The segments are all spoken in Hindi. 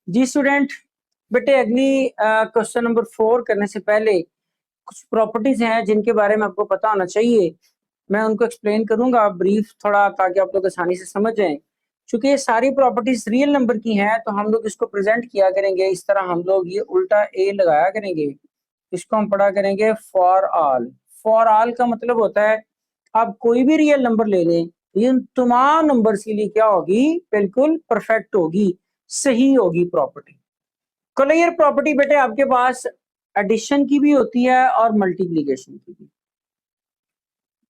जी स्टूडेंट, बेटे अगली क्वेश्चन नंबर 4 करने से पहले कुछ प्रॉपर्टीज हैं जिनके बारे में आपको पता होना चाहिए। मैं उनको एक्सप्लेन करूंगा ब्रीफ थोड़ा, ताकि आप लोग आसानी से समझ जाएं। क्योंकि ये सारी प्रॉपर्टीज रियल नंबर की हैं, तो हम लोग इसको प्रेजेंट किया करेंगे इस तरह। हम लोग ये उल्टा ए लगाया करेंगे, इसको हम पढ़ा करेंगे फॉर ऑल। फॉर ऑल का मतलब होता है आप कोई भी रियल नंबर ले लें, ये तमाम नंबर्स के लिए क्या होगी, बिल्कुल परफेक्ट होगी, सही होगी प्रॉपर्टी। क्लियर प्रॉपर्टी बेटे आपके पास एडिशन की भी होती है और मल्टीप्लीकेशन की भी।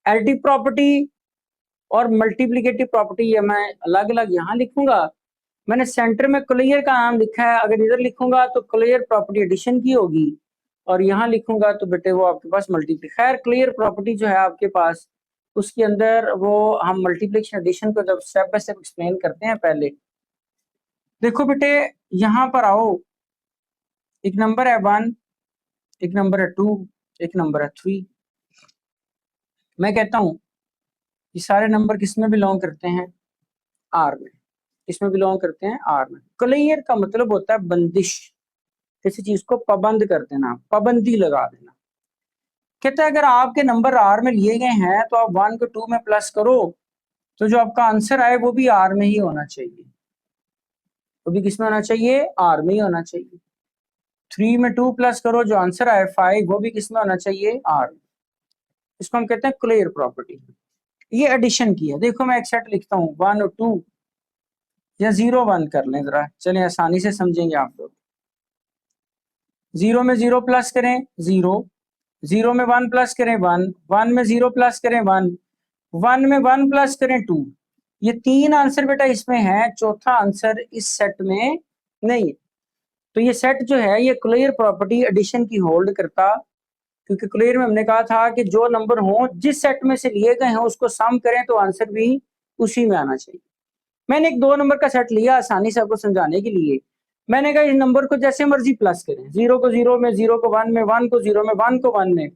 एडिटिव प्रॉपर्टी और मल्टीप्लिकेटिव प्रॉपर्टी ये मैं अलग अलग यहाँ लिखूंगा। मैंने सेंटर में क्लियर का नाम लिखा है, अगर इधर लिखूंगा तो क्लियर प्रॉपर्टी एडिशन की होगी, और यहाँ लिखूंगा तो बेटे वो आपके पास मल्टीप्ली। खैर क्लियर प्रॉपर्टी जो है आपके पास, उसके अंदर वो हम मल्टीप्लिकेशन एडिशन को जब स्टेप बाय स्टेप एक्सप्लेन करते हैं। पहले देखो बेटे, यहाँ पर आओ, एक नंबर है 1, एक नंबर है 2, एक नंबर है 3। मैं कहता हूं ये सारे नंबर किस में बिलोंग करते हैं, आर में। किसमें बिलोंग करते हैं, आर में। क्लियर का मतलब होता है बंदिश, किसी चीज को पाबंद कर देना, पाबंदी लगा देना। कहता है अगर आपके नंबर आर में लिए गए हैं तो आप 1 को 2 में प्लस करो, तो जो आपका आंसर आए वो भी आर में ही होना चाहिए। वो भी किस में होना चाहिए, आर में ही होना चाहिए। 3 में 2 प्लस करो, जो आंसर आए 5, वो भी किस में होना चाहिए, आर में। इसको हम कहते हैं क्लियर प्रॉपर्टी। ये एडिशन की है। देखो मैं एक सेट लिखता हूँ 1 और 2, या 0 1 कर लें जरा, चलें आसानी से समझेंगे आप लोग। 0 में 0 प्लस करें 0, 0 में 1 प्लस करें 1, 1 में 0 प्लस करें 1, 1 में 1 प्लस करें 2। ये 3 आंसर बेटा इसमें है, चौथा आंसर इस सेट में नहीं है। तो ये सेट जो है ये क्लियर प्रॉपर्टी एडिशन की होल्ड करता, क्योंकि क्लियर में हमने कहा था कि जो नंबर हो जिस सेट में से लिए गए हैं उसको सम करें तो आंसर भी उसी में आना चाहिए। मैंने एक 2 नंबर का सेट लिया आसानी से आपको समझाने के लिए। मैंने कहा इस नंबर को जैसे मर्जी प्लस करें, 0 को 0 में, 0 को 1 में, 1 को 0 में, 1 को 1 में।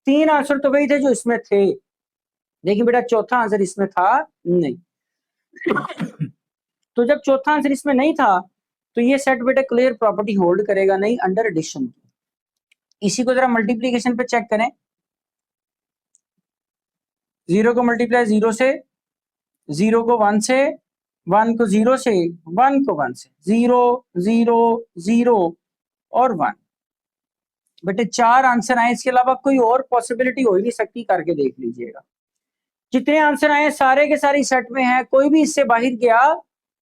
3 आंसर तो वही थे जो इसमें थे, लेकिन बेटा चौथा आंसर इसमें था नहीं। तो जब चौथा आंसर इसमें नहीं था, तो ये सेट बेटा क्लियर प्रॉपर्टी होल्ड करेगा नहीं अंडर एडिशन की। इसी को जरा मल्टीप्लीकेशन पे चेक करें। 0 को मल्टीप्लाई 0 से, 0 को 1 से, 1 को 0 से, 1 को 1 से, 0 0 0 और 1। बेटे 4 आंसर आए, इसके अलावा कोई और पॉसिबिलिटी हो ही नहीं सकती, करके देख लीजिएगा। जितने आंसर आए सारे के सारे सेट में हैं, कोई भी इससे बाहर गया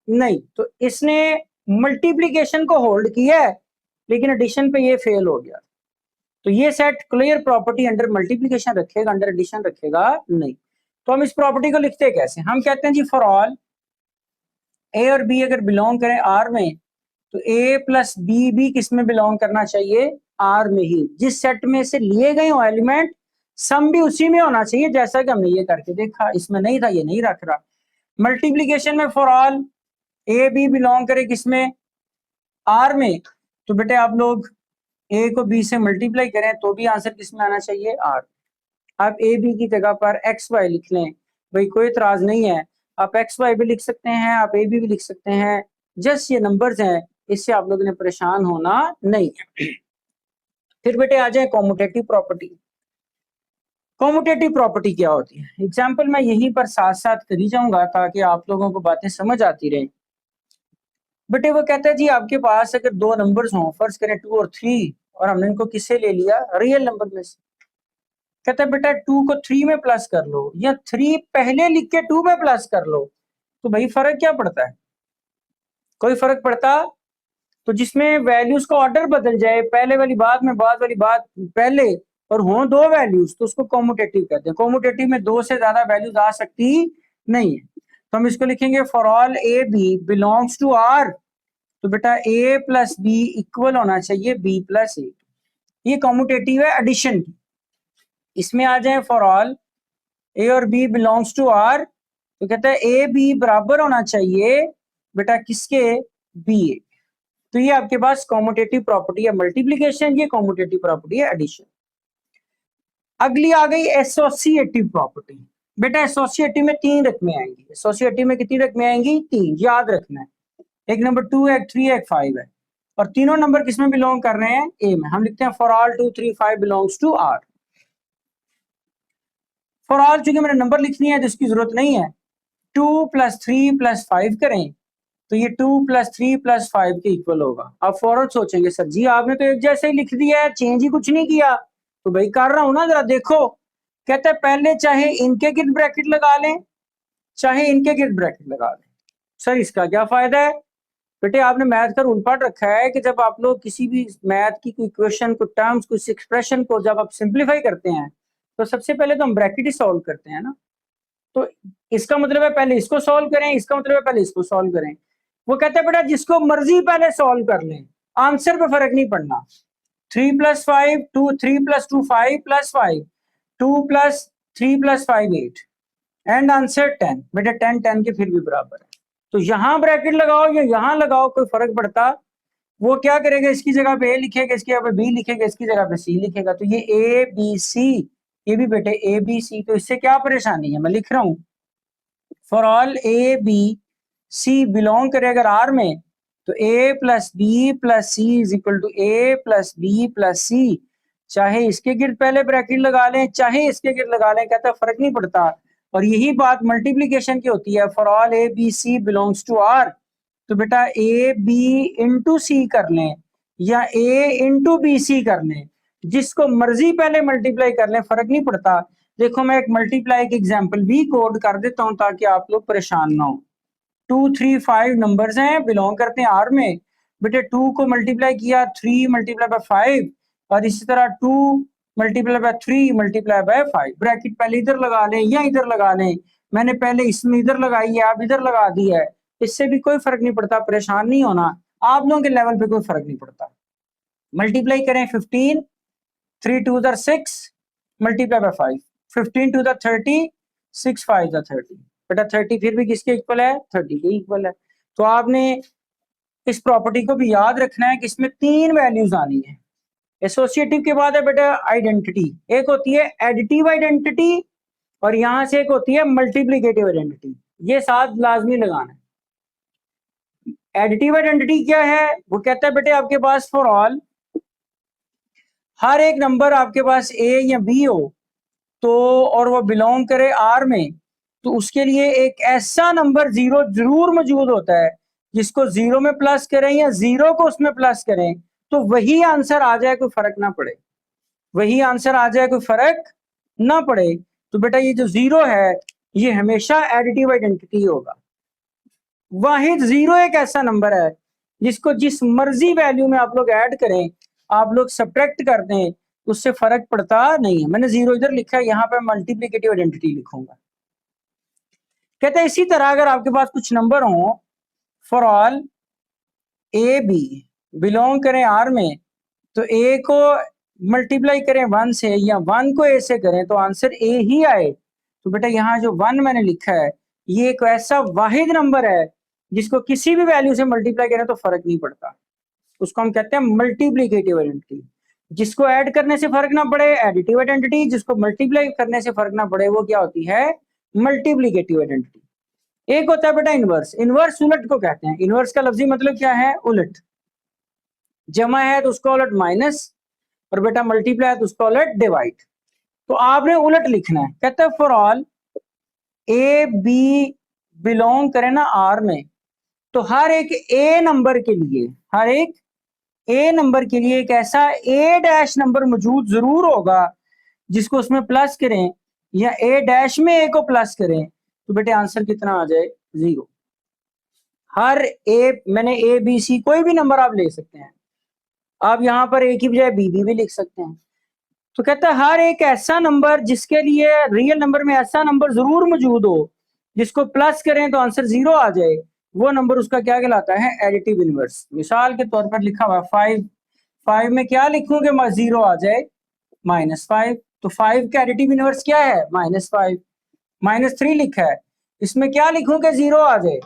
नहीं। तो इसने मल्टीप्लिकेशन को होल्ड किया है, लेकिन एडिशन पे ये फेल हो गया। तो ये set clear property under multiplication रखेगा, अंडर एडिशन रखेगा नहीं। तो हम इस प्रॉपर्टी को लिखते कैसे, हम कहते हैं जी फॉर ऑल ए और बी अगर बिलोंग करें आर में, तो ए प्लस बी भी किस में बिलोंग करना चाहिए, आर में ही। जिस सेट में से लिए गए हो एलिमेंट, सम भी उसी में होना चाहिए, जैसा कि हमने ये करके देखा। इसमें नहीं था, ये नहीं रख रहा। मल्टीप्लीकेशन में for all A B belong करे किसमें, आर में, तो बेटे आप लोग ए को बी से मल्टीप्लाई करें तो भी आंसर किसमें आना चाहिए, आर। आप ए बी की जगह पर एक्स वाई लिख लें, भाई कोई इतराज नहीं है। आप एक्स वाई भी लिख सकते हैं, आप ए बी भी लिख सकते हैं। जस्ट ये नंबर्स हैं, इससे आप लोगों ने परेशान होना नहीं है। फिर बेटे आ जाए कॉम्यूटेटिव प्रॉपर्टी। कॉम्यूटेटिव प्रॉपर्टी क्या होती है, एग्जाम्पल मैं यहीं पर साथ साथ करी जाऊंगा ताकि आप लोगों को बातें समझ आती रहे। बेटे वो कहता है जी आपके पास अगर 2 नंबर्स हों, फर्ज करें 2 और 3, और हमने इनको किससे ले लिया, रियल नंबर में से। कहता है बेटा 2 को 3 में प्लस कर लो, या 3 पहले लिख के 2 में प्लस कर लो। तो भाई फर्क क्या पड़ता है, कोई फर्क पड़ता। तो जिसमें वैल्यूज का ऑर्डर बदल जाए, पहले वाली बात में, बाद वाली बात पहले, और हो 2 वैल्यूज, तो उसको कॉम्यूटेटिव कहते हैं। कॉम्यूटेटिव में 2 से ज्यादा वैल्यूज आ सकती नहीं है। तो हम इसको लिखेंगे for all A B belongs to R, तो बेटा ए प्लस बी इक्वल होना चाहिए बी प्लस ए। ये कॉम्यूटेटिव है एडिशन की। इसमें आ जाए फॉर ऑल ए और बी बिलोंग्स टू आर, तो कहता है ए बी बराबर होना चाहिए बेटा किसके, बी ए। तो ये आपके पास कॉम्यूटेटिव प्रॉपर्टी है मल्टीप्लीकेशन, ये कॉम्यूटेटिव प्रॉपर्टी है एडिशन। अगली आ गई एसोसिएटिव प्रॉपर्टी। बेटा एसोसिएटिव में 3 रकमें आएंगी। एसोसिएटिव में कितनी रकमें आएंगी, 3, याद रखना है। एक नंबर 2 है, एक 3 है, एक 5 है। और तीनों नंबर किसमें बिलोंग कर रहे हैं, ए में। हम लिखते हैं for all 2 3 5 belongs to R. For all चूंकि मैंने नंबर लिखनी है तो इसकी जरूरत नहीं है। 2 + 3 + 5 करें तो ये 2 + 3 + 5 के इक्वल होगा। आप फौरन सोचेंगे सर जी आपने तो एक जैसे ही लिख दिया है, चेंज ही कुछ नहीं किया। तो भाई कर रहा हूं ना, जरा देखो। कहते हैं पहले चाहे इनके गिर्द ब्रैकेट लगा लें चाहे इनके गिर्द ब्रैकेट लगा लें। सर इसका क्या फायदा है? बेटे आपने मैथ का रूल पढ़ रखा है कि जब आप लोग किसी भी मैथ की कोई क्वेश्चन को टर्म्स कुछ एक्सप्रेशन को जब आप सिंप्लीफाई करते हैं तो सबसे पहले तो हम ब्रैकेट ही सॉल्व करते हैं ना। तो इसका मतलब है पहले इसको सॉल्व करें, इसका मतलब है पहले इसको सॉल्व करें। वो कहते हैं बेटा जिसको मर्जी पहले सॉल्व कर लें, आंसर पे फर्क नहीं पड़ना। 3 + 5 2 3 + 2 5 + 5 2 + 3 + 5 8 एंड आंसर 10। बेटा 10 10 के फिर भी बराबर है। तो यहां ब्रैकेट लगाओ या यहां लगाओ कोई फर्क पड़ता? वो क्या करेगा, इसकी जगह पे ए लिखेगा, इसकी जगह पे बी लिखेगा, इसकी जगह पे सी लिखेगा। तो ये ए बी सी, ये भी बेटे ए बी सी। तो इससे क्या परेशानी है, मैं लिख रहा हूं for all A B C belong करे अगर आर में तो a + b + c = a + b + c। चाहे इसके गिर्द पहले ब्रैकेट लगा लें चाहे इसके गिर्द लगा लें, कहता फर्क नहीं पड़ता। और यही बात मल्टीप्लीकेशन की होती है। For all a b c belongs to r, तो बेटा a b इंटू सी कर लें या a इंटू बी सी कर लें, जिसको मर्जी पहले मल्टीप्लाई कर लें, फर्क नहीं पड़ता। देखो मैं एक मल्टीप्लाई की एग्जांपल भी कोड कर देता हूं ताकि आप लोग परेशान ना हो। 2 3 5 नंबर्स हैं, बिलोंग करते हैं आर में। बेटे 2 को मल्टीप्लाई किया 3 × 5 और इसी तरह 2 × 3 × 5। ब्रैकेट पहले इधर लगा लें या इधर लगा लें। मैंने पहले इसमें इधर लगाई है, आप इधर लगा दी है, इससे भी कोई फर्क नहीं पड़ता, परेशान नहीं होना। आप लोगों के लेवल पे कोई फर्क नहीं पड़ता। मल्टीप्लाई करें 15 3 2 6 × 5 15 2 30 6 5 30। बेटा 30 फिर भी किसके इक्वल है, 30 के इक्वल है। तो आपने इस प्रॉपर्टी को भी याद रखना है कि इसमें 3 वैल्यूज आनी है। एसोसिएटिव के बाद है बेटा आइडेंटिटी, एक होती है एडिटिव आइडेंटिटी और यहां से एक होती है मल्टीप्लीकेटिव आइडेंटिटी। ये साथ लाजमी लगाना है। एडिटिव आइडेंटिटी क्या है, वो कहता है बेटे आपके पास फॉर ऑल हर एक नंबर आपके पास ए या बी हो तो और वो बिलोंग करे आर में, तो उसके लिए एक ऐसा नंबर जीरो जरूर मौजूद होता है जिसको जीरो में प्लस करें या जीरो को उसमें प्लस करें तो वही आंसर आ जाए, कोई फर्क ना पड़े। वही आंसर आ जाए, कोई फर्क ना पड़े। तो बेटा ये जो जीरो है ये हमेशा एडिटिव आइडेंटिटी होगा। वाहिद जीरो एक ऐसा नंबर है जिसको जिस मर्जी वैल्यू में आप लोग ऐड करें, आप लोग सब्ट्रैक्ट कर दें, उससे फर्क पड़ता नहीं है। मैंने जीरो इधर लिखा है, यहाँ पे मल्टीप्लिकेटिव आइडेंटिटी लिखूंगा। कहते हैं इसी तरह अगर आपके पास कुछ नंबर हो for all A B belong करें आर में, तो ए को मल्टीप्लाई करें 1 से या 1 को ए से करें तो आंसर ए ही आए। तो बेटा यहाँ जो 1 मैंने लिखा है ये एक ऐसा वाहिद नंबर है जिसको किसी भी वैल्यू से मल्टीप्लाई करें तो फर्क नहीं पड़ता, उसको हम कहते हैं मल्टीप्लीकेटिव आइडेंटिटी। जिसको ऐड करने से फर्क ना पड़े एडिटिव आइडेंटिटी, जिसको मल्टीप्लाई करने से फर्क ना पड़े वो क्या होती है, मल्टीप्लीकेटिव आइडेंटिटी। एक होता है बेटा इनवर्स, इनवर्स उलट को कहते हैं। इनवर्स का लफ्जी मतलब क्या है, उलट। जमा है तो उसका उलट माइनस और बेटा मल्टीप्लाई है तो उसका उलट डिवाइड। तो आपने उलट लिखना है। कहते हैं for all A B belong करे ना आर में, तो हर एक ए नंबर के लिए हर एक ए नंबर के लिए एक ऐसा ए डैश नंबर मौजूद जरूर होगा जिसको उसमें प्लस करें या ए डैश में ए को प्लस करें तो बेटे आंसर कितना आ जाए, 0। हर ए, मैंने ए बी सी कोई भी नंबर आप ले सकते हैं, आप यहां पर ए की बजाय बी भी लिख सकते हैं। तो कहता है हर एक ऐसा नंबर जिसके लिए रियल नंबर में ऐसा नंबर जरूर मौजूद हो जिसको प्लस करें तो आंसर 0 आ जाए, वो नंबर उसका क्या कहलाता है, एडिटिव इनवर्स। मिसाल के तौर पर लिखा हुआ 5, 5 में क्या लिखूंगे 0 आ जाए, -5। तो 5 का एडिटिव इनवर्स क्या है, -5। -3 लिखा है, इसमें क्या लिखूंगे 0 आ जाए,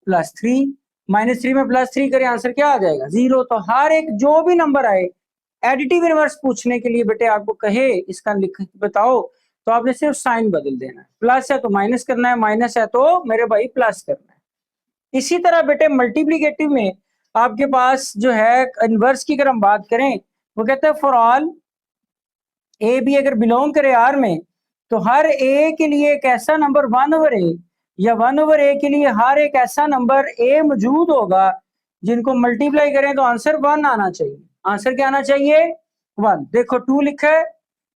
+3। -3 में +3 करें आंसर क्या आ जाएगा, 0। तो हर एक जो भी नंबर आए एडिटिव इनवर्स पूछने के लिए बेटे आपको कहे इसका लिख बताओ तो आपने सिर्फ साइन बदल देना है, प्लस है तो माइनस करना है, माइनस है तो मेरे भाई प्लस करना है। इसी तरह बेटे मल्टीप्लीकेटिव में आपके पास जो है इनवर्स की अगर हम बात करें, वो कहता है फॉर ऑल ए बी अगर बिलोंग करे आर में, तो हर ए के लिए एक ऐसा नंबर 1/a या 1/a के लिए हर एक ऐसा नंबर ए मौजूद होगा जिनको मल्टीप्लाई करें तो आंसर 1 आना चाहिए। आंसर क्या आना चाहिए? 1। देखो 2 लिखा है,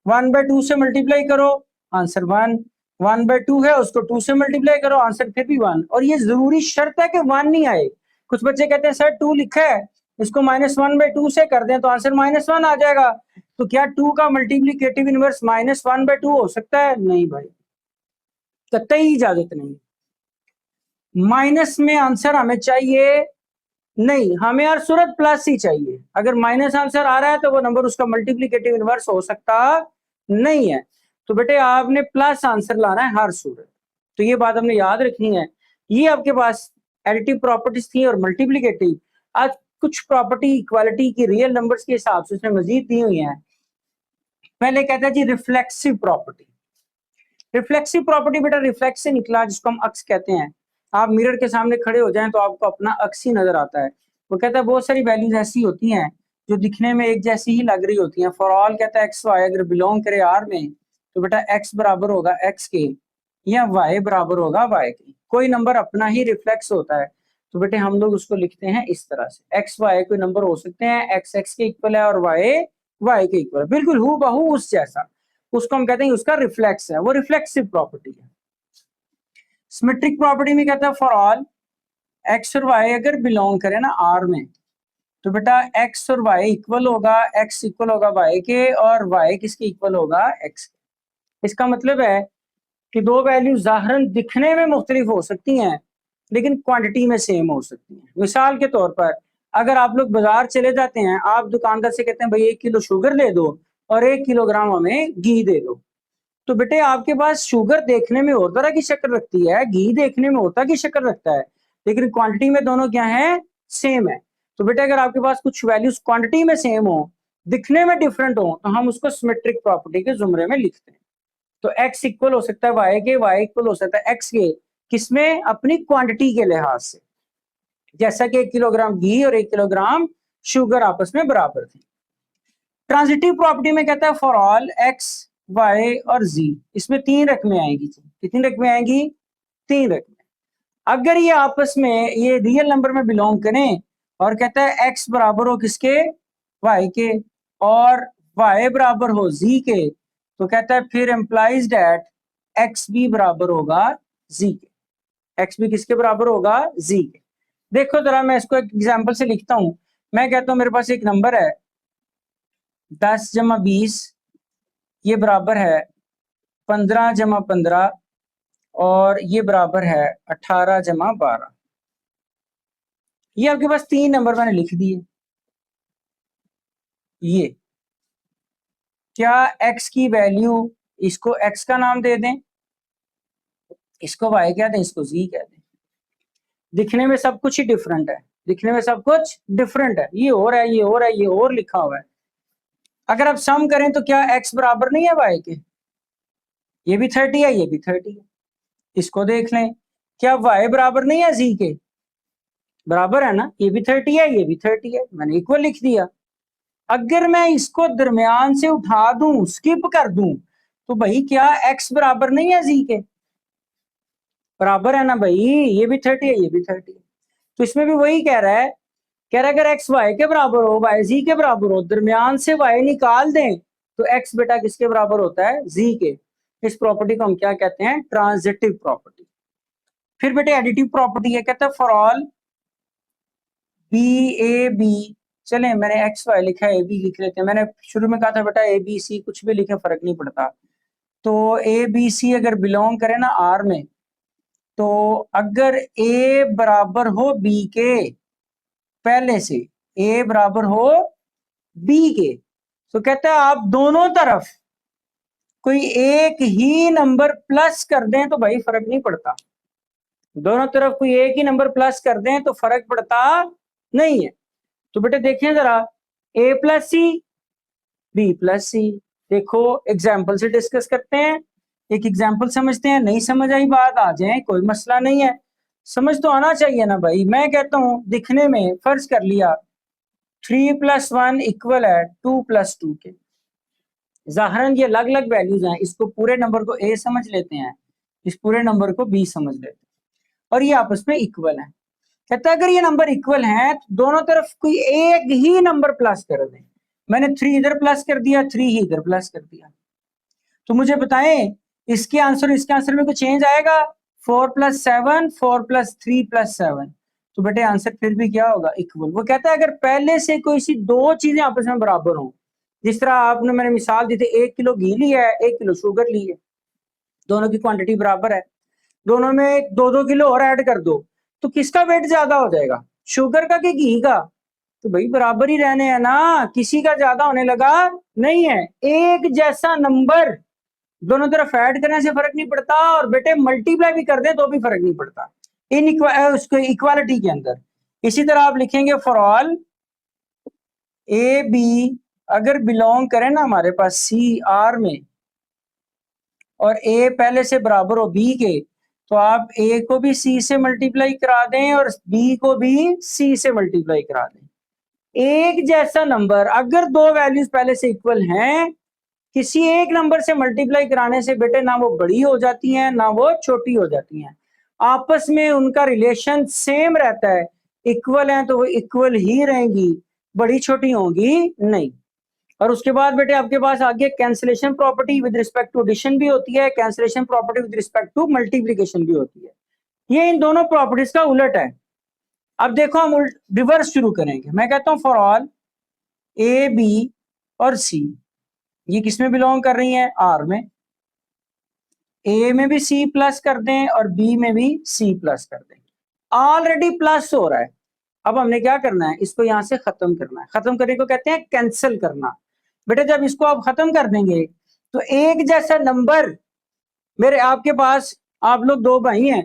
1/2 से मल्टीप्लाई करो, आंसर 1। 1/2 है, उसको 2 से मल्टीप्लाई करो, आंसर फिर भी 1। और ये जरूरी शर्त है कि 1 नहीं आए। कुछ बच्चे कहते हैं सर 2 लिखा है, इसको -1/2 से कर दें तो आंसर -1 आ जाएगा। तो क्या 2 का मल्टीप्लीकेटिव इनवर्स -1/2 हो सकता है? नहीं भाई, कतई इजाजत नहीं। माइनस में आंसर हमें चाहिए नहीं, हमें हर सूरत प्लस ही चाहिए। अगर माइनस आंसर आ रहा है तो वो नंबर उसका मल्टीप्लीकेटिव इनवर्स हो सकता नहीं है। तो बेटे आपने प्लस आंसर लाना है हर सूरत। तो ये बात हमने याद रखनी है। ये आपके पास एडिटिव प्रॉपर्टीज थी और मल्टीप्लीकेटिव। आज कुछ प्रॉपर्टी इक्वालिटी की रियल नंबर्स के हिसाब से उसने मजीद दी हुई है। पहले कहता है जी रिफ्लेक्सिव प्रॉपर्टी। रिफ्लेक्सिव प्रॉपर्टी बेटा रिफ्लेक्स से निकला, जिसको हम अक्स कहते हैं। आप मिरर के सामने खड़े हो जाएं तो आपको अपना अक्स ही नजर आता है। वो कहता है बहुत सारी वैल्यूज ऐसी होती हैं जो दिखने में एक जैसी ही लग रही होती हैं। फॉर ऑल कहता है एक्स वाई अगर बिलोंग करे आर में, तो बेटा एक्स बराबर होगा एक्स के या वाई बराबर होगा वाई के। कोई नंबर अपना ही रिफ्लेक्स होता है, तो बेटे हम लोग उसको लिखते हैं इस तरह से। एक्स वाई कोई नंबर हो सकते हैं, एक्स एक्स के इक्वल है और वाई वाई के इक्वल है, बिल्कुल हूबहू उस जैसा। उसको हम कहते हैं उसका रिफ्लेक्स है, वो रिफ्लेक्सिव प्रॉपर्टी है। सिमेट्रिक प्रॉपर्टी में कहता है फॉर ऑल एक्स और वाई अगर बिलोंग करे ना आर में, तो बेटा एक्स और वाई इक्वल होगा, एक्स इक्वल होगा वाई के और वाई किसके इक्वल होगा? एक्स के। इसका मतलब है कि दो वैल्यू जाहरन दिखने में मुख्तलिफ हो सकती हैं लेकिन क्वांटिटी में सेम हो सकती हैं। मिसाल के तौर पर अगर आप लोग बाजार चले जाते हैं, आप दुकानदार से कहते हैं भाई 1 किलो शुगर ले दो और 1 किलोग्राम हमें घी दे दो, तो बेटे आपके पास शुगर देखने में और तरह की शक्ल रखती है, घी देखने में और तरह की शक्ल रखता है, लेकिन क्वांटिटी में दोनों क्या है? सेम है। तो बेटे अगर आपके पास कुछ वैल्यूज क्वांटिटी में सेम हो, दिखने में डिफरेंट हो, तो हम उसको सिमेट्रिक प्रॉपर्टी के जुमरे में लिखते हैं। तो x इक्वल हो सकता है y के, y इक्वल हो सकता है x के, किसमें? अपनी क्वांटिटी के लिहाज से। जैसा कि 1 किलोग्राम घी और 1 किलोग्राम शुगर आपस में बराबर थे। ट्रांजिटिव प्रॉपर्टी में कहता है फॉर ऑल x y और z, इसमें 3 रकमें आएंगी। कितनी रकमें आएंगी? 3 रकमें। अगर ये आपस में ये रियल नंबर में बिलोंग करें और कहता है x बराबर हो किसके? y के और y बराबर हो z के, तो कहता है फिर एम्प्लाइज डेट एक्स भी बराबर होगा z के। एक्स भी किसके बराबर होगा? z के। देखो जरा मैं इसको एक एग्जांपल से लिखता हूं। मैं कहता हूं मेरे पास एक नंबर है 10 जमा 20, ये बराबर है 15 जमा 15 और ये बराबर है 18 जमा 12। ये आपके पास 3 नंबर मैंने लिख दिए। ये क्या x की वैल्यू, इसको x का नाम दे दें, इसको y कह दें, इसको z कह दें। दिखने में सब कुछ ही डिफरेंट है, दिखने में सब कुछ डिफरेंट है, ये और है, ये और है, ये और लिखा हुआ है। अगर आप सम करें तो क्या x बराबर नहीं है y के? ये भी 30 है, ये भी 30 है। इसको देख लें, क्या y बराबर नहीं है z के? बराबर है ना, ये भी 30 है, ये भी 30 है, मैंने इक्वल लिख दिया। अगर मैं इसको दरमियान से उठा दूं, स्किप कर दूं, तो भाई क्या x बराबर नहीं है z के? बराबर है ना भाई, ये भी 30 है, ये भी 30 है। तो इसमें भी वही कह रहा है, अगर x y के बराबर हो, y z के बराबर हो, दरमियान से y निकाल दें, तो x बेटा किसके बराबर होता है? z के। इस प्रॉपर्टी को हम क्या कहते हैं? Transitive property. फिर बेटे एडिटिव प्रॉपर्टी है, कहता है for all B A B, चलें मैंने एक्स वाई लिखा है, ए बी लिख लेते हैं। मैंने शुरू में कहा था बेटा ए बी सी कुछ भी लिखे फर्क नहीं पड़ता। तो ए बी सी अगर बिलोंग करे ना आर में, तो अगर ए बराबर हो बी के, पहले से ए बराबर हो बी के, तो कहता है आप दोनों तरफ कोई एक ही नंबर प्लस कर दें तो भाई फर्क नहीं पड़ता। दोनों तरफ कोई एक ही नंबर प्लस कर दें तो फर्क पड़ता नहीं है। तो बेटे देखें जरा, ए प्लस सी, बी प्लस सी। देखो एग्जाम्पल से डिस्कस करते हैं, एक एग्जाम्पल समझते हैं। नहीं समझ आई बात, आ जाए, कोई मसला नहीं है। समझ तो आना चाहिए ना भाई। मैं कहता हूं दिखने में फर्ज कर लिया 3+1 इक्वल है 2+2 के, जाहरन ये अलग अलग वैल्यूज हैं, इसको पूरे नंबर को ए समझ लेते हैं, इस पूरे नंबर को बी समझ लेते हैं, और ये आपस में इक्वल है। कहता है अगर ये नंबर इक्वल हैं तो दोनों तरफ कोई एक ही नंबर प्लस कर दें। मैंने 3 इधर प्लस कर दिया, 3 ही इधर प्लस कर दिया, तो मुझे बताएं इसके आंसर इसके आंसर में कोई चेंज आएगा? 4+7, 4+3+7, तो बेटे आंसर फिर भी क्या होगा? इक्वल। वो कहता है अगर पहले से कोई सी दो चीजें आपस में बराबर हो, जिस तरह आपने मैंने मिसाल दी थी 1 किलो घी लिया है, 1 किलो शुगर ली है, दोनों की क्वांटिटी बराबर है, दोनों में 2-2 किलो और ऐड कर दो, तो किसका वेट ज्यादा हो जाएगा, शुगर का कि घी का? तो भाई बराबर ही रहने हैं ना, किसी का ज्यादा होने लगा नहीं है। एक जैसा नंबर दोनों तरफ ऐड करने से फर्क नहीं पड़ता, और बेटे मल्टीप्लाई भी कर दे तो भी फर्क नहीं पड़ता उसको इक्वालिटी के अंदर। इसी तरह आप लिखेंगे फॉर ऑल ए बी अगर बिलोंग करें ना हमारे पास सी आर में, और ए पहले से बराबर हो बी के, तो आप ए को भी सी से मल्टीप्लाई करा दें और बी को भी सी से मल्टीप्लाई करा दें। एक जैसा नंबर अगर दो वैल्यूज पहले से इक्वल हैं, किसी एक नंबर से मल्टीप्लाई कराने से बेटे ना वो बड़ी हो जाती हैं ना वो छोटी हो जाती हैं, आपस में उनका रिलेशन सेम रहता है। इक्वल है तो वो इक्वल ही रहेंगी, बड़ी छोटी होंगी नहीं। और उसके बाद बेटे आपके पास आगे cancellation property with respect to addition भी होती है, cancellation property with respect to multiplication भी होती है। ये इन दोनों प्रॉपर्टीज का उलट है। अब देखो हम रिवर्स शुरू करेंगे। मैं कहता हूं फॉर ऑल ए बी और सी, ये किस में बिलोंग कर रही है? आर में। ए में भी सी प्लस कर दें और बी में भी सी प्लस कर दें। ऑलरेडी प्लस हो रहा है, अब हमने क्या करना है? इसको यहां से खत्म करना है। खत्म करने को कहते हैं कैंसिल करना। बेटे जब इसको आप खत्म कर देंगे तो एक जैसा नंबर, मेरे आपके पास आप लोग दो भाई हैं,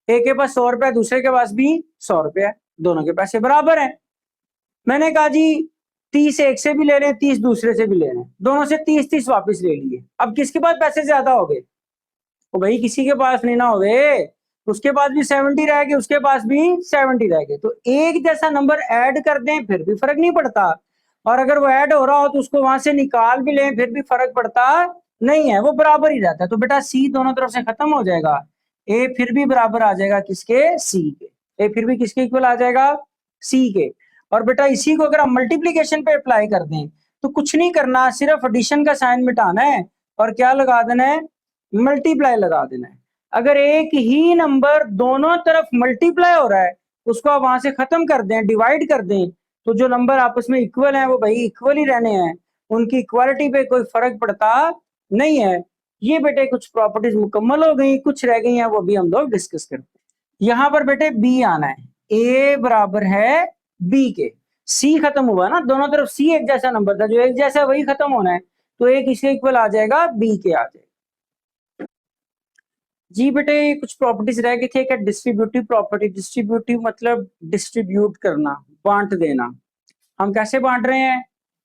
एक के पास 100 रुपया, दूसरे के पास भी 100 रुपया, दोनों के पैसे बराबर हैं। मैंने कहा जी 30 एक से भी ले लें, 30 दूसरे से भी ले लें, दोनों से 30-30 वापस ले लिए। अब किसके पास पैसे ज्यादा हो गए? तो भाई किसी के पास नहीं ना हो गए, उसके पास भी 70 रह गए, उसके पास भी 70 रह गए। तो एक जैसा नंबर ऐड कर दें फिर भी फर्क नहीं पड़ता, और अगर वो ऐड हो रहा हो तो उसको वहां से निकाल भी लें फिर भी फर्क पड़ता नहीं है, वो बराबर ही रहता है। तो बेटा सी दोनों तरफ से खत्म हो जाएगा, ए फिर भी बराबर आ जाएगा किसके? सी के। ए फिर भी किसके इक्वल आ जाएगा? सी के। और बेटा इसी को अगर हम मल्टीप्लीकेशन पे अप्लाई कर दें तो कुछ नहीं करना, सिर्फ एडिशन का साइन मिटाना है और क्या लगा देना है? मल्टीप्लाई लगा देना है। अगर एक ही नंबर दोनों तरफ मल्टीप्लाई हो रहा है, उसको आप वहां से खत्म कर दें, डिवाइड कर दें, तो जो नंबर आपस में इक्वल हैं वो भाई इक्वल ही रहने हैं, उनकी इक्वालिटी पे कोई फर्क पड़ता नहीं है। ये बेटे कुछ प्रॉपर्टीज मुकम्मल हो गई, कुछ रह गई हैं, वो भी हम लोग डिस्कस करते हैं। यहाँ पर बेटे बी आना है, ए बराबर है बी के। सी खत्म हुआ ना, दोनों तरफ सी एक जैसा नंबर था, जो एक जैसा वही खत्म होना है, तो एक इसके इक्वल आ जाएगा, बी के आ जाएगा। जी बेटे कुछ प्रॉपर्टीज रह गई थी, क्या डिस्ट्रीब्यूटिव प्रॉपर्टी। डिस्ट्रीब्यूटिव मतलब डिस्ट्रीब्यूट करना, बांट देना। हम कैसे बांट रहे हैं?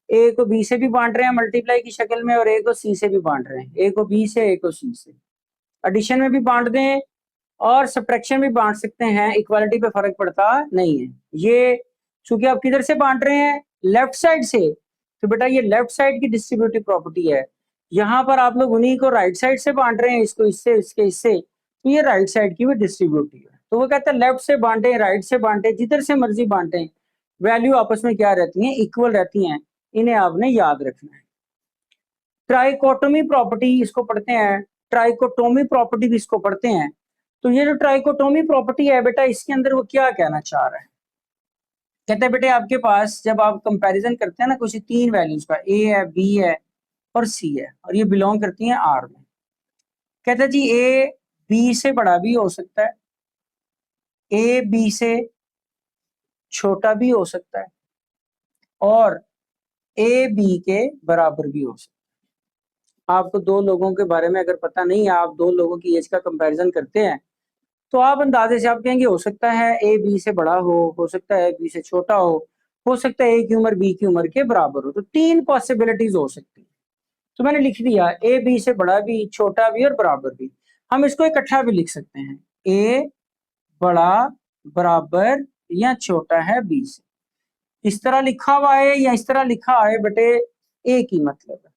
ए को बी से भी बांट रहे हैं मल्टीप्लाई की शक्ल में, और ए को सी से भी बांट रहे हैं, ए को बी से ए को सी से। एडिशन में भी बांट दें और सब्ट्रैक्शन भी बांट सकते हैं, इक्वालिटी पे फर्क पड़ता नहीं है। ये चूंकि आप किधर से बांट रहे हैं? लेफ्ट साइड से, तो बेटा ये लेफ्ट साइड की डिस्ट्रीब्यूटिव प्रॉपर्टी है। यहाँ पर आप लोग उन्हीं को राइट साइड से बांट रहे हैं, इसको इससे इसके इससे, तो ये राइट साइड की भी डिस्ट्रीब्यूटिव है। तो वो कहते हैं लेफ्ट से बांटे राइट से बांटे, जिधर से मर्जी बांटे, वैल्यू आपस में क्या रहती है? इक्वल रहती हैं। इन्हें आपने याद रखना है। ट्राइकोटोमी प्रॉपर्टी इसको पढ़ते हैं, ट्राइकोटोमी प्रॉपर्टी भी इसको पढ़ते हैं। तो ये जो ट्राइकोटोमी प्रॉपर्टी है बेटा, इसके अंदर वो क्या कहना चाह रहा है? कहते हैं बेटे आपके पास जब आप कंपैरिजन करते हैं ना कुछ तीन वैल्यूज का, ए है, बी है और सी है, और ये बिलोंग करती हैं आर में। कहते हैं जी ए बी से बड़ा भी हो सकता है, ए बी से छोटा भी हो सकता है, और ए बी के बराबर भी हो सकता है। आपको दो लोगों के बारे में अगर पता नहीं है, आप दो लोगों की एज का कंपैरिजन करते हैं, तो आप अंदाजे से आप कहेंगे हो सकता है ए बी से बड़ा हो सकता है बी से छोटा हो सकता है ए की उम्र बी की उम्र के बराबर हो। तो तीन पॉसिबिलिटीज हो सकती है। तो मैंने लिख दिया ए बी से बड़ा भी, छोटा भी और बराबर भी। हम इसको इकट्ठा भी लिख सकते हैं, ए बड़ा बराबर या छोटा है बी से। इस तरह लिखा हुआ है या इस तरह लिखा है बेटे, एक ही मतलब है।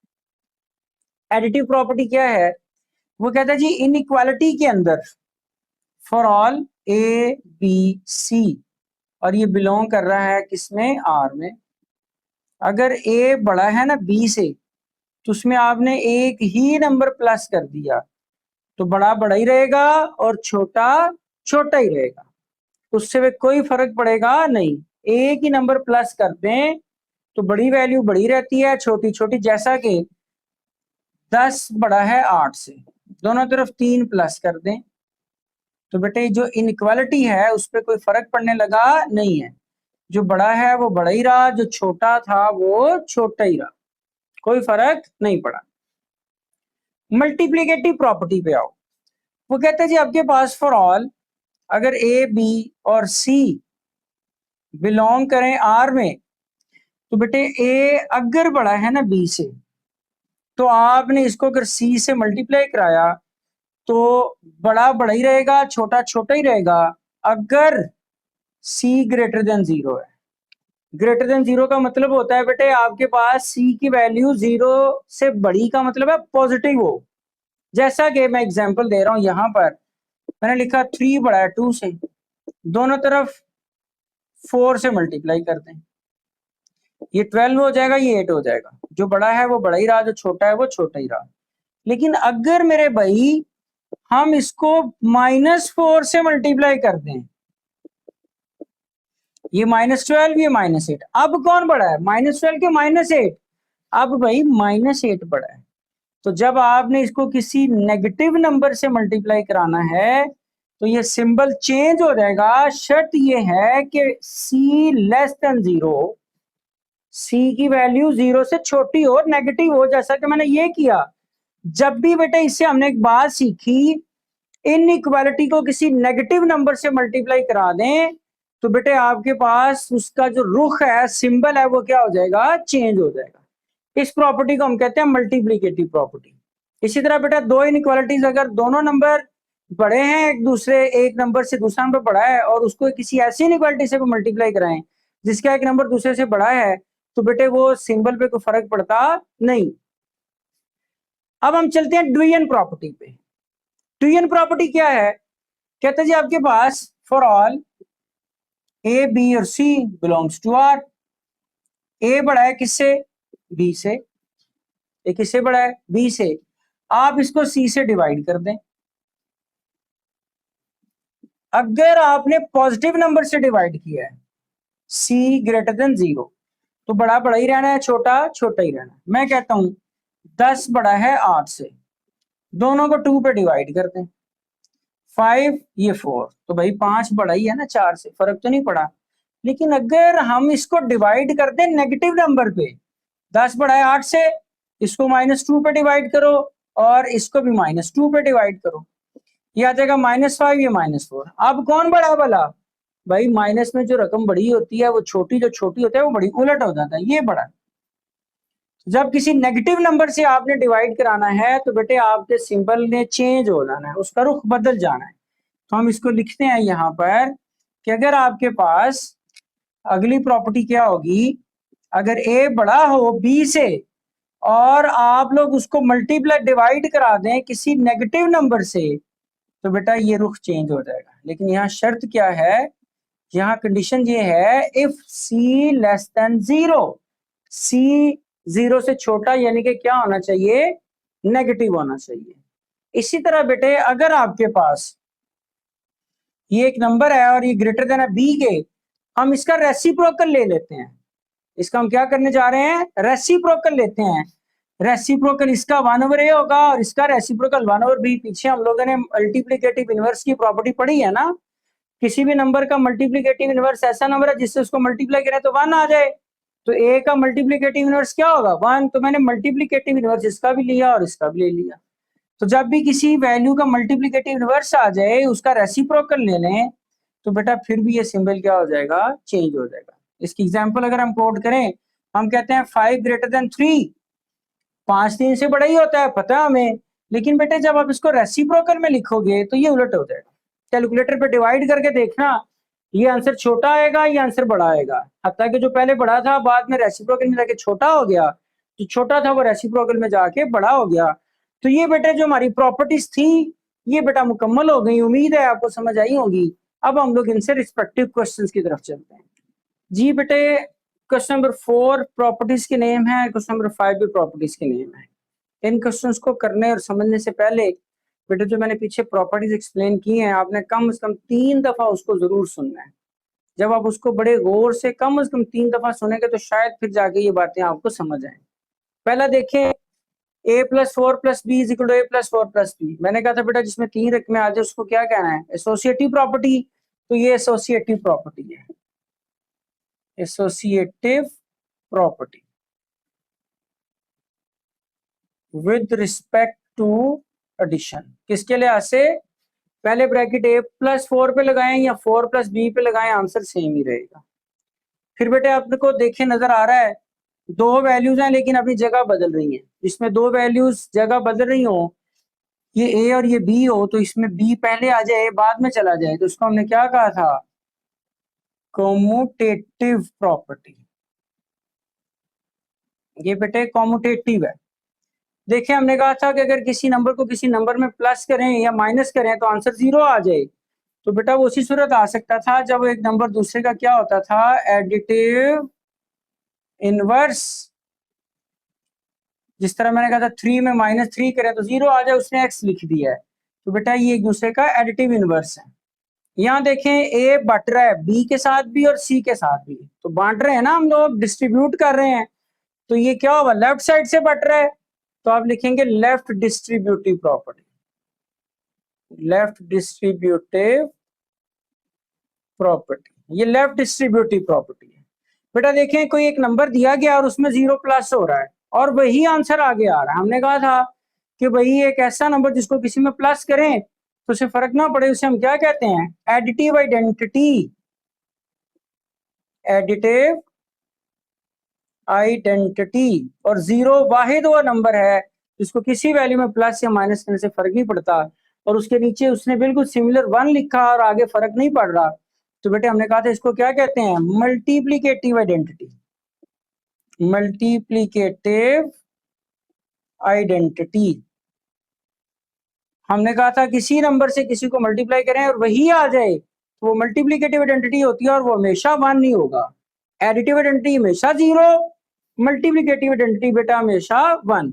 एडिटिव प्रॉपर्टी क्या है? वो कहता है जी इनइक्वालिटी के अंदर for all A B C, और ये बिलोंग कर रहा है किसमें? आर में। अगर ए बड़ा है ना बी से, तो उसमें आपने एक ही नंबर प्लस कर दिया, तो बड़ा बड़ा ही रहेगा और छोटा छोटा ही रहेगा, उससे वे कोई फर्क पड़ेगा नहीं। एक ही नंबर प्लस कर दें तो बड़ी वैल्यू बड़ी रहती है, छोटी छोटी। जैसा कि 10 बड़ा है 8 से, दोनों तरफ 3 प्लस कर दें तो बेटे जो इनइक्वालिटी है उस पर कोई फर्क पड़ने लगा नहीं है। जो बड़ा है वो बड़ा ही रहा, जो छोटा था वो छोटा ही रहा, कोई फर्क नहीं पड़ा। मल्टीप्लिकेटिव प्रॉपर्टी पे आओ। वो कहते हैं जी आपके पास फॉर ऑल अगर ए बी और सी बिलोंग करें आर में, तो बेटे ए अगर बड़ा है ना बी से, तो आपने इसको अगर सी से मल्टीप्लाई कराया तो बड़ा बड़ा ही रहेगा, छोटा छोटा ही रहेगा, अगर सी ग्रेटर देन 0 है। ग्रेटर देन 0 का मतलब होता है बेटे आपके पास सी की वैल्यू 0 से बड़ी, का मतलब है पॉजिटिव हो। जैसा कि मैं एग्जांपल दे रहा हूं, यहां पर मैंने लिखा 3 बड़ा है 2 से, दोनों तरफ 4 से मल्टीप्लाई कर दें, ये 12 हो जाएगा, ये 8 हो जाएगा। जो बड़ा है वो बड़ा ही रहा, जो छोटा है वो छोटा ही रहा। लेकिन अगर मेरे भाई हम इसको -4 से मल्टीप्लाई कर दें, ये -12 ये -8, अब कौन बड़ा है? -12 के -8, अब भाई -8 बड़ा है। तो जब आपने इसको किसी नेगेटिव नंबर से मल्टीप्लाई कराना है तो ये सिंबल चेंज हो जाएगा। शर्त ये है कि c लेस देन 0, सी की वैल्यू 0 से छोटी हो, नेगेटिव हो, जैसा कि मैंने ये किया। जब भी बेटे इससे हमने एक बात सीखी, इनइक्वालिटी को किसी नेगेटिव नंबर से मल्टीप्लाई करा दें तो बेटे आपके पास उसका जो रुख है, सिंबल है, वो क्या हो जाएगा? चेंज हो जाएगा। इस प्रॉपर्टी को हम कहते हैं मल्टीप्लिकेटिव प्रॉपर्टी। इसी तरह बेटा दो इनइक्वालिटीज अगर दोनों नंबर बड़े हैं एक दूसरे, एक नंबर से दूसरा नंबर बड़ा है, और उसको किसी ऐसी इनइक्वालिटी से मल्टीप्लाई कराएं जिसका एक नंबर दूसरे से बड़ा है, तो बेटे वो सिंबल पे कोई फर्क पड़ता नहीं। अब हम चलते हैं डिवीजन प्रॉपर्टी पे। डिवीजन प्रॉपर्टी क्या है? कहते हैं जी आपके पास फॉर ऑल ए बी और सी बिलोंग्स टू आर। ए बड़ा है किससे? बी से। ए किससे बड़ा है? बी से। आप इसको सी से डिवाइड कर दें। अगर आपने पॉजिटिव नंबर से डिवाइड किया है, सी ग्रेटर देन 0, तो बड़ा बड़ा ही रहना है, छोटा छोटा ही रहना है। मैं कहता हूं 10 बड़ा है 8 से, दोनों को 2 पे डिवाइड कर दें। 5 ये 4, तो भाई 5 बड़ा ही है ना 4 से, फर्क तो नहीं पड़ा। लेकिन अगर हम इसको डिवाइड कर दें नेगेटिव नंबर पे, 10 बड़ा है 8 से, इसको -2 पे डिवाइड करो और इसको भी -2 पे डिवाइड करो, ये आ जाएगा -5 ये -4। अब कौन बड़ा भला? भाई माइनस में जो रकम बड़ी होती है वो छोटी, जो छोटी होता है वो बड़ी, उलट हो जाता है, ये बड़ा। जब किसी नेगेटिव नंबर से आपने डिवाइड कराना है तो बेटे आपके सिंबल ने चेंज हो जाना है, उसका रुख बदल जाना है। तो हम इसको लिखते हैं यहाँ पर कि अगर आपके पास अगली प्रॉपर्टी क्या होगी, अगर ए बड़ा हो बी से और आप लोग उसको मल्टीप्लाई डिवाइड करा दें किसी नेगेटिव नंबर से, तो बेटा ये रुख चेंज हो जाएगा। लेकिन यहाँ शर्त क्या है? यहाँ कंडीशन ये है इफ सी लेस देन 0, सी 0 से छोटा, यानी कि क्या होना चाहिए? नेगेटिव होना चाहिए। इसी तरह बेटे अगर आपके पास ये एक नंबर है और ये ग्रेटर देन है बी के, हम इसका रेसिप्रोकल ले लेते हैं। इसका हम क्या करने जा रहे हैं? रेसिप्रोकल लेते हैं। रेसिप्रोकल इसका 1/a होगा और इसका रेसिप्रोकल 1/b। पीछे हम लोगों ने मल्टीप्लिकेटिव इनवर्स की प्रॉपर्टी पढ़ी है ना, किसी भी नंबर का मल्टीप्लिकेटिव इनवर्स ऐसा नंबर है जिससे उसको मल्टीप्लाई करें तो 1 आ जाए। तो ए का मल्टीप्लिकेटिव इनवर्स क्या होगा? 1। तो मैंने मल्टीप्लिकेटिव इनवर्स इसका भी लिया और इसका भी ले लिया। तो जब भी किसी वैल्यू का मल्टीप्लिकेटिव इनवर्स आ जाए, उसका रेसिप्रोकल ले लें, तो बेटा फिर भी ये सिंबल क्या हो जाएगा? चेंज हो जाएगा। इसकी एग्जांपल अगर हम कोड करें, हम कहते हैं 5 ग्रेटर देन 3, 5 3 से बड़ा ही होता है, पता है हमें। लेकिन बेटे जब आप इसको रेसिप्रोकल में लिखोगे तो ये उलट हो जाएगा। कैलकुलेटर पे डिवाइड करके देखना, ये आंसर छोटा आएगा, ये आंसर बड़ा आएगा। हत्ता कि जो पहले बड़ा था बाद में रेसिप्रोकल में जाके छोटा हो गया, जो छोटा था वो रेसिप्रोकल में जाके बड़ा हो गया। तो ये बेटे जो हमारी प्रॉपर्टीज थी ये बेटा मुकम्मल हो गई। उम्मीद है आपको समझ आई होगी। अब हम लोग इनसे रिस्पेक्टिव क्वेश्चंस की तरफ चलते हैं। जी बेटे, क्वेश्चन नंबर 4 प्रॉपर्टीज के नेम है, क्वेश्चन नंबर 5 भी प्रॉपर्टीज के नेम है। इन क्वेश्चंस को करने और समझने से पहले बेटे जो मैंने पीछे प्रॉपर्टीज एक्सप्लेन की हैं, आपने कम से कम 3 दफा उसको जरूर सुनना है। जब आप उसको बड़े गौर से कम 3 दफा सुनेंगे तो शायद फिर जाके ये बातें आपको समझ आए। पहला देखें, a+4+b = a+4+b। मैंने कहा था बेटा जिसमें 3 रकमें आ जाए उसको क्या कहना है? Associative property. तो ये एसोसिएटिव प्रॉपर्टी है, associative property with respect to addition. किसके लिहाज से? पहले ब्रैकेट a+4 पे लगाएं या 4+b पे लगाएं, आंसर सेम ही रहेगा। फिर बेटे आपको देखे नजर आ रहा है दो वैल्यूज हैं लेकिन अपनी जगह बदल रही हैं। इसमें दो वैल्यूज जगह बदल रही हो, ये a और ये b हो, तो इसमें b पहले आ जाए बाद में चला जाए, तो उसको हमने क्या कहा था? Commutative property. ये बेटे कॉम्यूटेटिव है। देखिए हमने कहा था कि अगर किसी नंबर को किसी नंबर में प्लस करें या माइनस करें तो आंसर 0 आ जाए। तो बेटा वो उसी सूरत आ सकता था जब एक नंबर दूसरे का क्या होता था? Additive inverse. जिस तरह मैंने कहा था 3 में -3 करें तो 0 आ जाए, उसने x लिख दिया है। तो बेटा ये एक दूसरे का एडिटिव इनवर्स है। यहाँ देखें a बट रहा है b के साथ भी और c के साथ भी, तो बांट रहे हैं ना हम लोग, डिस्ट्रीब्यूट कर रहे हैं। तो ये क्या होगा? लेफ्ट साइड से बट रहा है, तो आप लिखेंगे left distributive property, left distributive property. ये लेफ्ट डिस्ट्रीब्यूटिव प्रॉपर्टी है। बेटा देखें कोई एक नंबर दिया गया और उसमें 0+ हो रहा है और वही आंसर आगे आ रहा है। हमने कहा था कि भाई एक ऐसा नंबर जिसको किसी में प्लस करें तो उसे फर्क ना पड़े, उसे हम क्या कहते हैं? Additive identity. Additive identity. और 0 वाहिद वो नंबर है जिसको किसी वैल्यू में प्लस या माइनस करने से फर्क नहीं पड़ता, और उसके नीचे उसने बिल्कुल सिमिलर 1 लिखा और आगे फर्क नहीं पड़ रहा। तो बेटे हमने कहा था इसको क्या कहते हैं? Multiplicative identity. Multiplicative identity. हमने कहा था किसी नंबर से किसी को मल्टीप्लाई करें और वही आ जाए तो वो मल्टीप्लीकेटिव आइडेंटिटी होती है और वो हमेशा 1 नहीं होगा। एडिटिव आइडेंटिटी हमेशा 0, मल्टीप्लीकेटिव आइडेंटिटी बेटा हमेशा 1।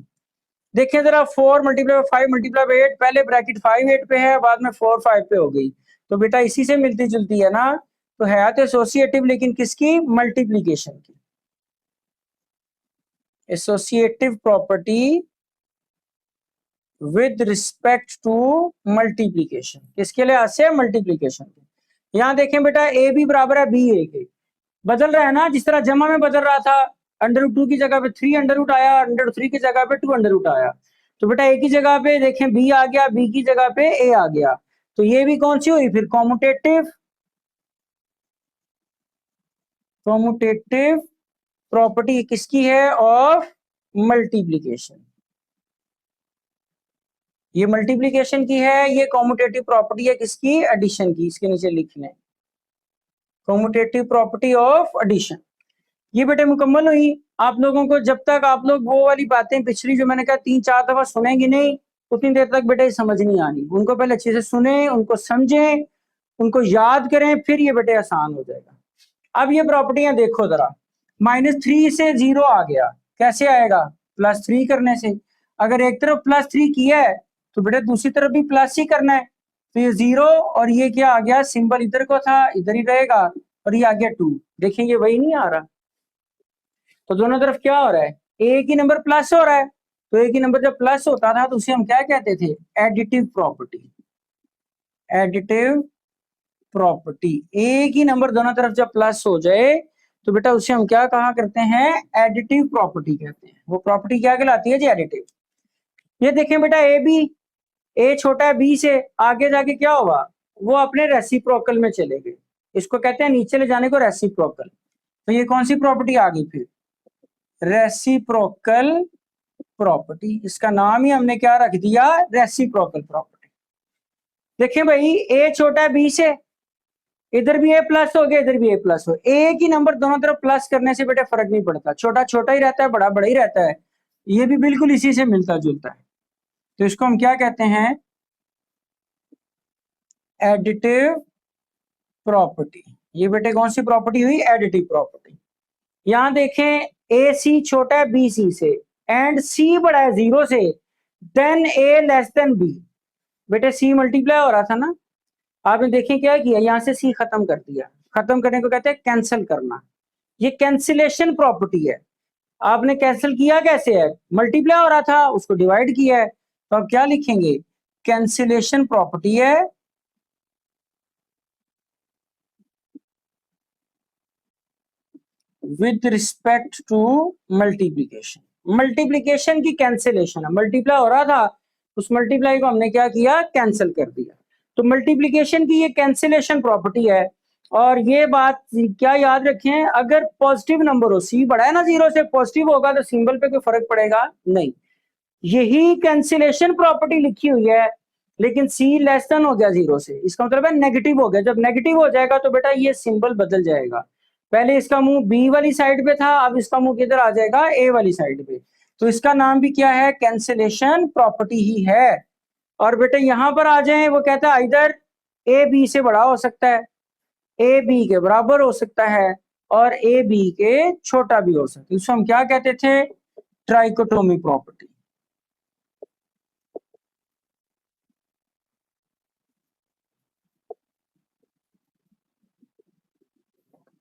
देखिए जरा 4 × 5 × 8, पहले ब्रैकेट 5 8 पे है, बाद में 4 5 पे हो गई, तो बेटा इसी से मिलती जुलती है ना। तो है तो एसोसिएटिव लेकिन किसकी? मल्टीप्लीकेशन की। Associative property with respect to multiplication. किसके लिए? से मल्टीप्लीकेशन के। यहाँ देखें बेटा a भी बराबर है b a के, बदल रहा है ना, जिस तरह जमा में बदल रहा था। √2 की जगह पे 3 आया, √3 की जगह पे 2 आया। तो बेटा a की जगह पे देखें b आ गया, b की जगह पे a आ गया। तो ये भी कौन सी हुई फिर? कॉम्यूटेटिव। कॉम्यूटेटिव प्रॉपर्टी किसकी है? Of multiplication. ये मल्टीप्लीकेशन की है, ये कॉम्यूटेटिव प्रॉपर्टी है किसकी? एडिशन की। इसके नीचे लिख लें कॉम्यूटेटिव प्रॉपर्टी ऑफ एडिशन। ये बेटे मुकम्मल हुई। आप लोगों को जब तक आप लोग वो वाली बातें पिछली जो मैंने कहा 3 4 दफा सुनेंगे नहीं, उतनी देर तक बेटे समझ नहीं आनी। उनको पहले अच्छे से सुने, उनको समझें, उनको याद करें, फिर ये बेटे आसान हो जाएगा। अब ये प्रॉपर्टियां देखो जरा, -3 से 0 आ गया, कैसे आएगा? +3 करने से। अगर एक तरफ +3 किया है तो बेटा दूसरी तरफ भी प्लस ही करना है। तो ये 0 और ये क्या आ गया? सिंबल इधर को था, इधर ही रहेगा, और ये आ गया 2। देखिए ये वही नहीं आ रहा, तो दोनों तरफ क्या हो रहा है? एक ही नंबर प्लस हो रहा है। तो एक ही नंबर जब प्लस होता था तो उसे हम क्या कहते थे? Additive property. Additive property. एक ही नंबर दोनों तरफ जब प्लस हो जाए तो बेटा उसे हम क्या कहा करते हैं? एडिटिव प्रॉपर्टी कहते हैं। वो प्रॉपर्टी क्या कहलाती है जी? एडिटिव। ये देखें बेटा ए बी, ए छोटा है बी से, आगे जाके क्या होगा? वो अपने रेसिप्रोकल में चले गए। इसको कहते हैं नीचे ले जाने को रेसिप्रोकल। तो ये कौन सी प्रॉपर्टी आ गई फिर? Reciprocal property. इसका नाम ही हमने क्या रख दिया? Reciprocal property. देखिए भाई ए छोटा है बी से, इधर भी ए प्लस हो गया, इधर भी ए प्लस हो, एक ही नंबर दोनों तरफ प्लस करने से बेटा फर्क नहीं पड़ता, छोटा छोटा ही रहता है, बड़ा बड़ा ही रहता है। ये भी बिल्कुल इसी से मिलता जुलता है। तो इसको हम क्या कहते हैं, एडिटिव प्रॉपर्टी। ये बेटे कौन सी प्रॉपर्टी हुई, एडिटिव प्रॉपर्टी। यहां देखें ए सी छोटा है बी सी से एंड सी बड़ा है जीरो से, देन ए लेस देन बी। बेटे सी मल्टीप्लाई हो रहा था ना, आपने देखिए क्या किया, यहां से सी खत्म कर दिया। खत्म करने को कहते हैं कैंसिल करना, ये कैंसिलेशन प्रॉपर्टी है। आपने कैंसिल किया कैसे है, मल्टीप्लाई हो रहा था उसको डिवाइड किया है, तो आप क्या लिखेंगे, कैंसिलेशन प्रॉपर्टी है with respect to multiplication. Multiplication की कैंसिलेशन है, मल्टीप्लाई हो रहा था, उस मल्टीप्लाई को हमने क्या किया, कैंसिल कर दिया। तो मल्टीप्लीकेशन की ये कैंसिलेशन प्रॉपर्टी है। और ये बात क्या याद रखें, अगर पॉजिटिव नंबर हो, सी बड़ा है ना जीरो से, पॉजिटिव होगा तो सिंबल पे कोई फर्क पड़ेगा नहीं। यही कैंसिलेशन प्रॉपर्टी लिखी हुई है, लेकिन सी लेस देन हो गया जीरो से, इसका मतलब है नेगेटिव हो गया। जब नेगेटिव हो जाएगा तो बेटा ये सिंबल बदल जाएगा, पहले इसका मुंह बी वाली साइड पे था, अब इसका मुंह किधर आ जाएगा, ए वाली साइड पे। तो इसका नाम भी क्या है, कैंसिलेशन प्रॉपर्टी ही है। और बेटे यहां पर आ जाए, वो कहता है इधर ए बी से बड़ा हो सकता है, ए बी के बराबर हो सकता है, और ए बी के छोटा भी हो सकता है। इसको हम क्या कहते थे, ट्राइकोटोमी प्रॉपर्टी।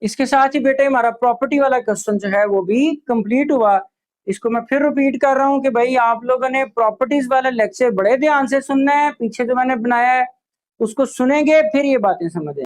इसके साथ ही बेटे हमारा प्रॉपर्टी वाला क्वेश्चन जो है वो भी कंप्लीट हुआ। इसको मैं फिर रिपीट कर रहा हूं कि भाई आप लोगों ने प्रॉपर्टीज वाला लेक्चर बड़े ध्यान से सुनना है, पीछे जो मैंने बनाया है उसको सुनेंगे फिर ये बातें समझ